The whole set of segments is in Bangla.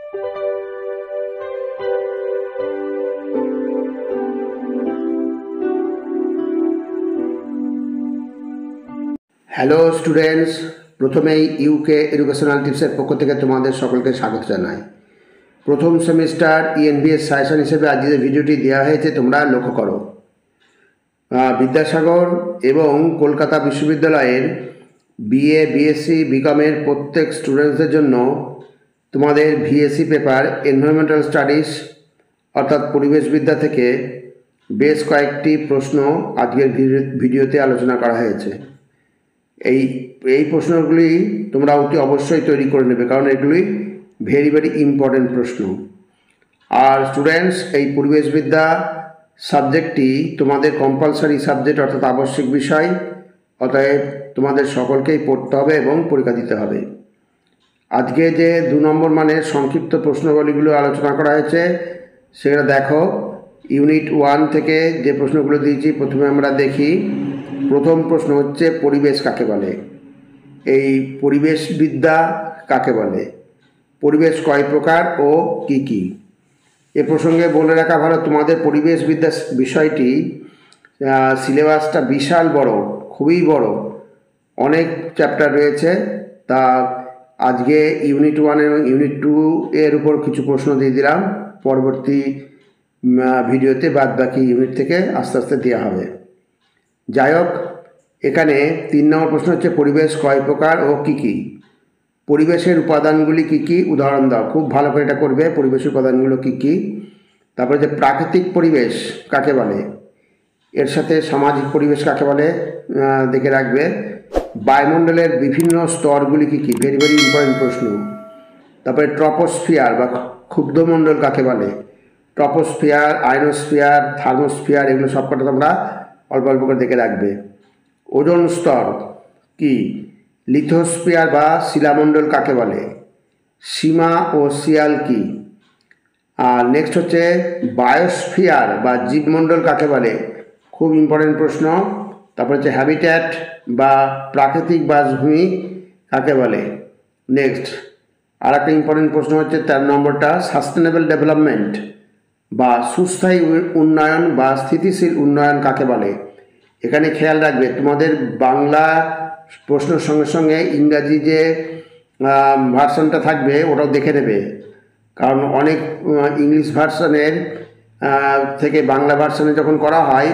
হ্যালো স্টুডেন্টস, প্রথমেই ইউকে এডুকেশনাল টিপসের পক্ষ থেকে তোমাদের সকলকে স্বাগত জানাই। প্রথম সেমিস্টার ইএনবিএস সাজেশন হিসেবে আজ যে ভিডিওটি দেওয়া হয়েছে তোমরা লক্ষ্য করো। বিদ্যাসাগর এবং কলকাতা বিশ্ববিদ্যালয়ের বিএ, বিএসসি, বিকমের প্রত্যেক স্টুডেন্টসদের জন্য তোমাদের ভিএসসি পেপার এনভায়রনমেন্টাল স্টাডিজ অর্থাৎ পরিবেশবিদ্যা থেকে বেশ কয়েকটি প্রশ্ন আজকের ভিডিওতে আলোচনা করা হয়েছে। এই প্রশ্নগুলি তোমরা অতি অবশ্যই তৈরি করে নেবে, কারণ এগুলি ভেরি ইম্পর্টেন্ট প্রশ্ন। আর স্টুডেন্টস, এই পরিবেশবিদ্যা সাবজেক্টটি তোমাদের কম্পালসারি সাবজেক্ট অর্থাৎ আবশ্যিক বিষয়, অতএব তোমাদের সকলকেই পড়তে হবে এবং পরীক্ষা দিতে হবে। আজকে যে 2 নম্বর মানের সংক্ষিপ্ত প্রশ্নগুলিগুলো আলোচনা করা হয়েছে সেটা দেখো। ইউনিট 1 থেকে যে প্রশ্নগুলো দিয়েছি প্রথমে আমরা দেখি। প্রথম প্রশ্ন হচ্ছে পরিবেশ কাকে বলে। এই পরিবেশবিদ্যা কাকে বলে, পরিবেশ কয় প্রকার ও কি কি। এ প্রসঙ্গে বলে রাখা ভালো, তোমাদের পরিবেশবিদ্যা বিষয়টি সিলেবাসটা বিশাল বড়, খুবই বড়, অনেক চ্যাপ্টার রয়েছে। তা আজকে ইউনিট 1 এবং ইউনিট 2 এর উপর কিছু প্রশ্ন দিয়ে দিলাম, পরবর্তী ভিডিওতে বাদ বাকি ইউনিট থেকে আস্তে আস্তে দেওয়া হবে। যাই হোক, এখানে 3 নম্বর প্রশ্ন হচ্ছে পরিবেশ কয় প্রকার ও কি কি। পরিবেশের উপাদানগুলি কি কি, উদাহরণ দাও। খুব ভালো করে এটা করবে, পরিবেশের উপাদানগুলো কি কি। তারপরে যে প্রাকৃতিক পরিবেশ কাকে বলে, এর সাথে সামাজিক পরিবেশ কাকে বলে দেখে রাখবে। বায়ুমণ্ডলের বিভিন্ন স্তরগুলি কি কি, ভেরি ইম্পর্টেন্ট প্রশ্ন। তারপরে ট্রপোস্ফিয়ার বা ক্ষুব্ধমণ্ডল কাকে বলে। ট্রপোস্ফিয়ার, আয়নোস্ফিয়ার, থার্মোস্ফিয়ার, এগুলো সবকটা তোমরা অল্প অল্প করে দেখে রাখবে। ওজোন স্তর কি, লিথোস্ফিয়ার বা শিলামণ্ডল কাকে বলে। সীমা ও শিয়াল কি। আর নেক্সট হচ্ছে বায়োস্ফিয়ার বা জীবমণ্ডল কাকে বলে, খুব ইম্পর্টেন্ট প্রশ্ন। তারপর হচ্ছে হ্যাবিট্যাট বা প্রাকৃতিক বাসভূমি কাকে বলে। নেক্সট আর একটা ইম্পর্টেন্ট প্রশ্ন হচ্ছে 13 নম্বরটা, সাস্টেনেবল ডেভেলপমেন্ট বা সুস্থায়ী উন্নয়ন বা স্থিতিশীল উন্নয়ন কাকে বলে। এখানে খেয়াল রাখবে তোমাদের বাংলা প্রশ্নের সঙ্গে সঙ্গে ইংরাজি যে ভার্সনটা থাকবে ওটাও দেখে নেবে, কারণ অনেক ইংলিশ ভার্সনের থেকে বাংলা ভার্সনে যখন করা হয়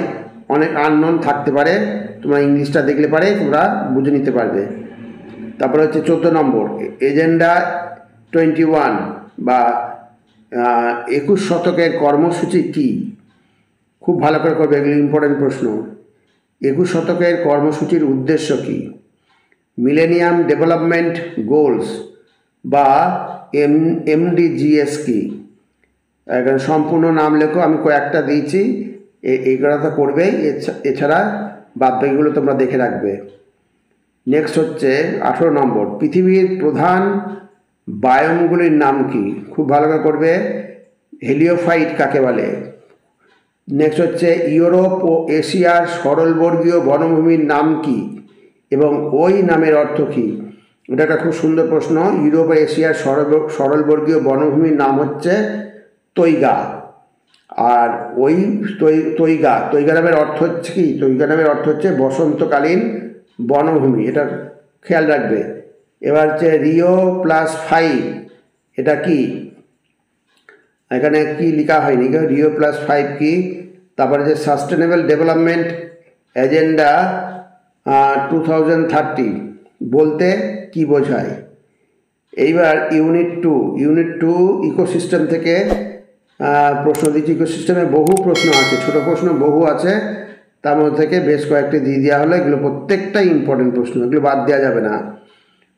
অনেক আননোন থাকতে পারে, তোমরা ইংলিশটা দেখলে পারে তোমরা বুঝে নিতে পারবে। তারপরে হচ্ছে 14 নম্বর, এজেন্ডা 21 বা 21 শতকের কর্মসূচি কি। খুব ভালো করে করবে, এগুলো ইম্পর্টেন্ট প্রশ্ন। 21 শতকের কর্মসূচির উদ্দেশ্য কি। মিলেনিয়াম ডেভেলপমেন্ট গোলস বা MDGs কি। এখানে সম্পূর্ণ নাম লেখো, আমি কয়েকটা দিয়েছি, এইগুলো তো করবেই, এছাড়া বাদবাকিগুলো তোমরা দেখে রাখবে। নেক্সট হচ্ছে 18 নম্বর, পৃথিবীর প্রধান বায়োমগুলির নাম কি। খুব ভালো করে করবে, হেলিওফাইট কাকে বলে। নেক্সট হচ্ছে ইউরোপ ও এশিয়ার সরলবর্গীয় বনভূমির নাম কি এবং ওই নামের অর্থ কী। এটা একটা খুব সুন্দর প্রশ্ন। ইউরোপ ও এশিয়ার সরলবর্গীয় বনভূমির নাম হচ্ছে তৈগা। আর ওই তৈগা নামের অর্থ হচ্ছে কি, তৈগা নামের অর্থ হচ্ছে বসন্তকালীন বনভূমি, এটা খেয়াল রাখবে। এবার হচ্ছে Rio+5, এটা কি, এখানে কি লেখা হয়নি, Rio+5 কি। তারপরে যে সাস্টেনেবল ডেভেলপমেন্ট এজেন্ডা 2030 বলতে কি বোঝায়। এইবার ইউনিট 2 ইকোসিস্টেম থেকে প্রশ্ন দিচ্ছি। ইকোসিস্টেমে বহু প্রশ্ন আছে, ছোট প্রশ্ন বহু আছে, তার মধ্যে থেকে বেশ কয়েকটি দিয়ে দেওয়া হলো। এগুলো প্রত্যেকটাই ইম্পর্টেন্ট প্রশ্ন, এগুলো বাদ দেওয়া যাবে না।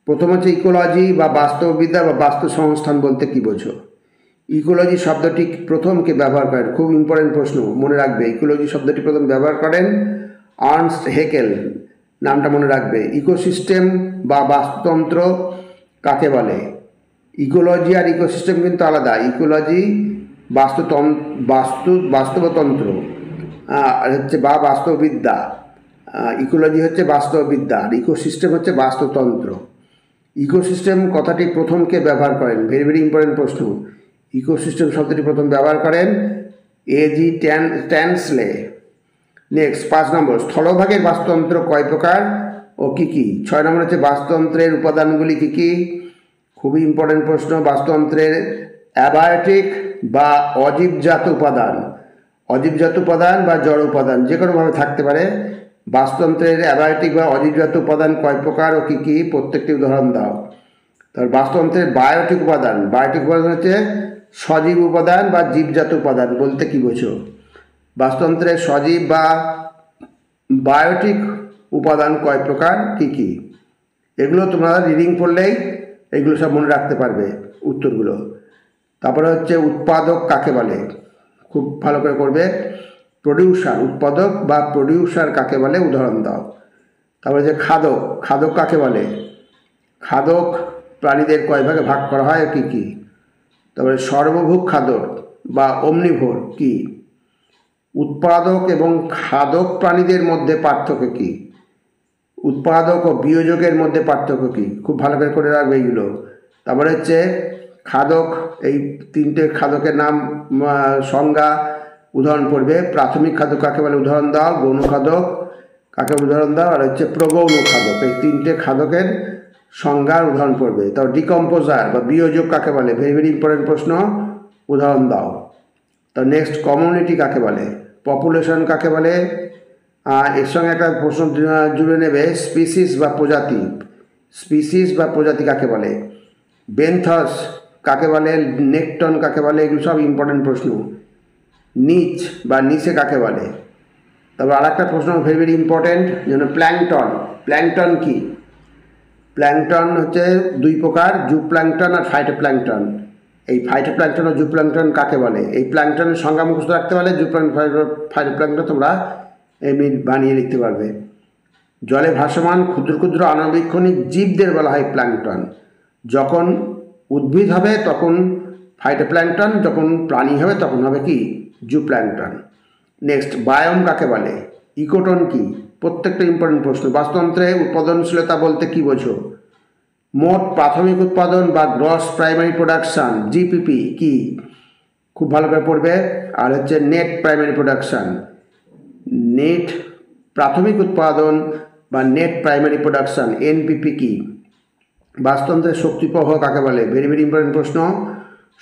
প্রথম হচ্ছে ইকোলজি বা বাস্তববিদ্যা বা বাস্তু সংস্থান বলতে কি বোঝো। ইকোলজি শব্দটি প্রথম কে ব্যবহার করেন, খুব ইম্পর্টেন্ট প্রশ্ন, মনে রাখবে। ইকোলজি শব্দটি প্রথম ব্যবহার করেন আর্নস্ট হেকেল, নামটা মনে রাখবে। ইকোসিস্টেম বা বাস্তুতন্ত্র কাকে বলে। ইকোলজি আর ইকোসিস্টেম কিন্তু আলাদা। ইকোলজি বাস্তবতন্ত্র হচ্ছে বা বাস্তববিদ্যা, ইকোলজি হচ্ছে বাস্তববিদ্যা আর ইকোসিস্টেম হচ্ছে বাস্তুতন্ত্র। ইকোসিস্টেম কথাটি প্রথম কে ব্যবহার করেন? ভেরি ভেরি ইম্পর্টেন্ট প্রশ্ন। ইকোসিস্টেম শব্দটি প্রথম ব্যবহার করেন এজি ট্যানসলে। নেক্সট 5 নম্বর, স্থলভাগের বাস্তুতন্ত্র কয় প্রকার ও কী কী? 6 নম্বর হচ্ছে বাস্তুতন্ত্রের উপাদানগুলি কী কী? খুবই ইম্পর্টেন্ট প্রশ্ন। বাস্তুতন্ত্রের অ্যাবায়োটিক বা অজীবজাত উপাদান, অজীবজাত উপাদান বা জড় উপাদান যে কোনোভাবে থাকতে পারে। বাস্তুতন্ত্রের অ্যাবায়োটিক বা অজীবজাত উপাদান কয় প্রকার ও কী কী? প্রত্যেকটি উদাহরণ দাও। তার বাস্তুতন্ত্রের বায়োটিক উপাদান, বায়োটিক উপাদান হচ্ছে সজীব উপাদান বা জীবজাত উপাদান বলতে কী বোঝো? বাস্তুতন্ত্রের সজীব বা বায়োটিক উপাদান কয় প্রকার, কী কী? এগুলো তোমরা রিডিং পড়লেই এগুলো সব মনে রাখতে পারবে উত্তরগুলো। তারপরে হচ্ছে উৎপাদক কাকে বলে? খুব ভালো করে করবে। প্রডিউসার, উৎপাদক বা প্রডিউসার কাকে বলে? উদাহরণ দাও। তারপরে যে খাদক, খাদক কাকে বলে? খাদক প্রাণীদের কয় ভাগে ভাগ করা হয়, কী কী? তারপরে সর্বভুক খাদক বা অমনিভোর কি? উৎপাদক এবং খাদক প্রাণীদের মধ্যে পার্থক্য কী? উৎপাদক ও বিয়োজকের মধ্যে পার্থক্য কী? খুব ভালো করে রাখবে এইগুলো। তারপরে হচ্ছে খাদক, এই 3টে খাদকের নাম সংজ্ঞা উদাহরণ পড়বে। প্রাথমিক খাদক কাকে বলে? উদাহরণ দাও। গৌণ খাদক কাকে উদাহরণ দাও। আর হচ্ছে প্রগৌণ খাদক। এই 3টে খাদকের সংজ্ঞার উদাহরণ পড়বে। তাও ডিকম্পোজার বা বিয়োজক কাকে বলে? ভেরি ভেরি ইম্পর্টেন্ট প্রশ্ন, উদাহরণ দাও। তো নেক্সট, কমিউনিটি কাকে বলে? পপুলেশন কাকে বলে? এর সঙ্গে একটা প্রশ্ন জুড়ে নেবে, স্পিসিস বা প্রজাতি। স্পিসিস বা প্রজাতি কাকে বলে? বেন্থস কাকে বলে? নেকটন কাকে বলে? এগুলো সব ইম্পর্টেন্ট প্রশ্ন। নিচ বা নিচে কাকে বলে? তবে আর একটা প্রশ্ন ভেরি ভেরি ইম্পর্টেন্ট, যেন প্ল্যাংটন। প্ল্যাংটন কি? প্ল্যাংটন হচ্ছে 2 প্রকার, জুপ্ল্যাংটন আর ফাইটোপ্ল্যাংটন। এই ফাইটোপ্ল্যাংটন ও জুপ্ল্যাংটন কাকে বলে? এই প্ল্যাংটনের সংজ্ঞা মুখস্থ রাখতে পারলে ফাইটোপ্ল্যাংটন তোমরা এমনি বানিয়ে লিখতে পারবে। জলে ভাসমান ক্ষুদ্র ক্ষুদ্র আণুবীক্ষণিক জীবদের বলা হয় প্ল্যাংটন। যখন উদ্ভিদ হবে তখন ফাইটোপ্ল্যাংটন, যখন প্রাণী হবে তখন হবে কি? জুপ্ল্যাংটন। নেক্সট, বায়োম কাকে বলে? ইকোটন কি? প্রত্যেকটা ইম্পর্টেন্ট প্রশ্ন। বাস্তুতন্ত্রে উৎপাদনশীলতা বলতে কি বোঝো? মোট প্রাথমিক উৎপাদন বা গ্রস প্রাইমারি প্রোডাকশান, জিপিপি কি? খুব ভালো করে পড়বে। আর হচ্ছে নেট প্রাইমারি প্রোডাকশান, নেট প্রাথমিক উৎপাদন বা নেট প্রাইমারি প্রোডাকশান, এনপিপি কি? বাস্তুতন্ত্রের শক্তি প্রবাহ কাকে বলে? ভেরি ভেরি ইম্পর্টেন্ট প্রশ্ন।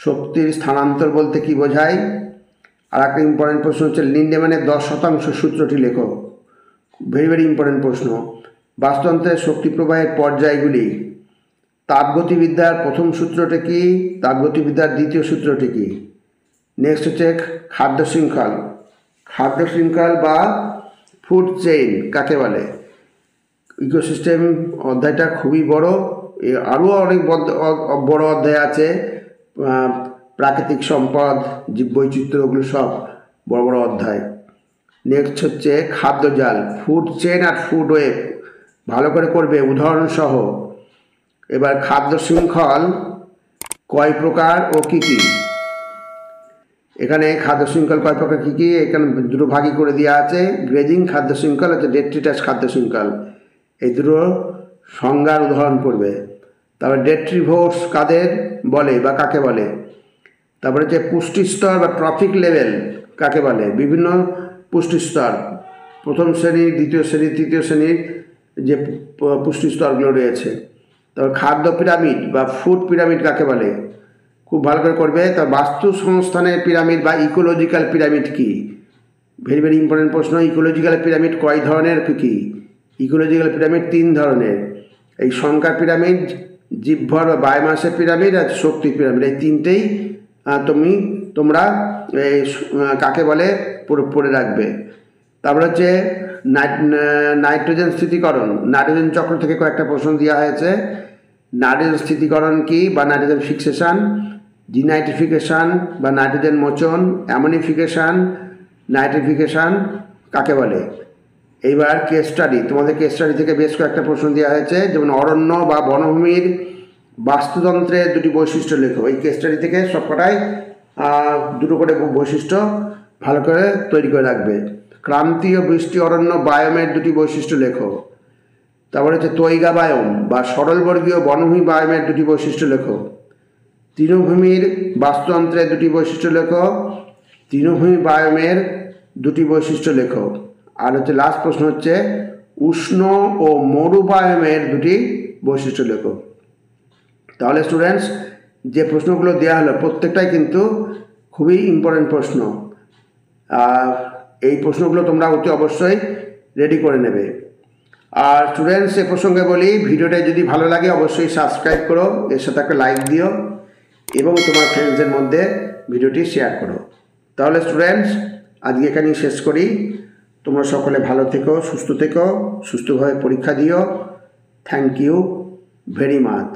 শক্তির স্থানান্তর বলতে কি বোঝায়? আর একটা ইম্পর্টেন্ট প্রশ্ন হচ্ছে লিন্ডেম্যানের 10% সূত্রটি লেখো। ভেরি ভেরি ইম্পর্টেন্ট প্রশ্ন। বাস্তুতন্ত্রের শক্তি প্রবাহের পর্যায়গুলি। তাপগতিবিদ্যার প্রথম সূত্রটি কি? তাপগতিবিদ্যার দ্বিতীয় সূত্রটি কি? নেক্সট হচ্ছে খাদ্য শৃঙ্খল। খাদ্য শৃঙ্খল বা ফুড চেইন কাকে বলে? ইকোসিস্টেম অধ্যায়টা খুবই বড়, আরও অনেক বড় অধ্যায় আছে। প্রাকৃতিক সম্পদ, জীববৈচিত্র্য, ওগুলো সব বড় বড় অধ্যায়। নেক্সট হচ্ছে খাদ্যজাল, ফুড চেইন আর ফুড ওয়েব, ভালো করে করবে উদাহরণসহ। এবার খাদ্য শৃঙ্খল কয় প্রকার ও কী কী? এখানে খাদ্য শৃঙ্খল কয় প্রকার কী কী এখানে 2 ভাগই করে দেওয়া আছে। গ্রেজিং খাদ্য শৃঙ্খল হচ্ছে ডেট্রিটাস খাদ্য শৃঙ্খল, এই 2 সংজ্ঞার উদাহরণ পড়বে। তারপরে ডেট্রিভোর্স কাদের বলে বা কাকে বলে? তারপরে হচ্ছে পুষ্টিস্তর বা ট্রফিক লেভেল কাকে বলে? বিভিন্ন পুষ্টিস্তর, প্রথম শ্রেণী, দ্বিতীয় শ্রেণী, তৃতীয় শ্রেণীর যে পুষ্টিস্তরগুলো রয়েছে। তারপর খাদ্য পিরামিড বা ফুড পিরামিড কাকে বলে? খুব ভালো করে করবে। তার বাস্তু সংস্থানের পিরামিড বা ইকোলজিক্যাল পিরামিড কি? ভেরি ভেরি ইম্পর্টেন্ট প্রশ্ন। ইকোলজিক্যাল পিরামিড কয় ধরনের কী? ইকোলজিক্যাল পিরামিড 3 ধরনের। এই সংখ্যা পিরামিড, জীবভর বা বায়োমাসের পিরামিড আর শক্তি পিরামিড, এই 3টেই তোমরা এই কাকে বলে পড়ে রাখবে। তারপরে হচ্ছে নাইট্রোজেন স্থিতিকরণ, নাইট্রোজেন চক্র থেকে কয়েকটা প্রশ্ন দেওয়া হয়েছে। নাইট্রোজেন স্থিতিকরণ কি বা নাইট্রোজেন ফিক্সেশন, ডিনাইট্রিফিকেশান বা নাইট্রোজেন মোচন, অ্যামোনিফিকেশান, নাইট্রিফিকেশান কাকে বলে? এইবার কেস স্টাডি, তোমাদের কেস স্টাডি থেকে বেশ কয়েকটা প্রশ্ন দেওয়া হয়েছে, যেমন অরণ্য বা বনভূমির বাস্তুতন্ত্রের 2টি বৈশিষ্ট্য লেখো। এই কেস স্টাডি থেকে সবকটাই 2টো করে বৈশিষ্ট্য ভালো করে তৈরি করে রাখবে। ক্রান্তীয় বৃষ্টি অরণ্য বায়োমের 2টি বৈশিষ্ট্য লেখো। তারপরে হচ্ছে তৈগা বায়ম বা সরলবর্গীয় বনভূমি বায়মের দুটি বৈশিষ্ট্য লেখো। তৃণভূমির বাস্তুতন্ত্রের দুটি বৈশিষ্ট্য লেখো। তৃণভূমি বায়মের দুটি বৈশিষ্ট্য লেখো। আর হচ্ছে লাস্ট প্রশ্ন হচ্ছে উষ্ণ ও মরু বায়মের দুটি বৈশিষ্ট্য লেখো। তাহলে স্টুডেন্টস, যে প্রশ্নগুলো দেওয়া হলো প্রত্যেকটাই কিন্তু খুবই ইম্পর্টেন্ট প্রশ্ন। এই প্রশ্নগুলো তোমরা অতি অবশ্যই রেডি করে নেবে। আর স্টুডেন্টস, এ প্রসঙ্গে বলি, ভিডিওটা যদি ভালো লাগে অবশ্যই সাবস্ক্রাইব করো, এর সাথে একটা লাইক দিও এবং তোমার ফ্রেন্ডসদের মধ্যে ভিডিওটি শেয়ার করো। তাহলে স্টুডেন্টস, আজকে এখানেই শেষ করি। তোমরা সকলে ভালো থেকো, সুস্থ থেকো, সুস্থভাবে পরীক্ষা দিও। Thank you very much.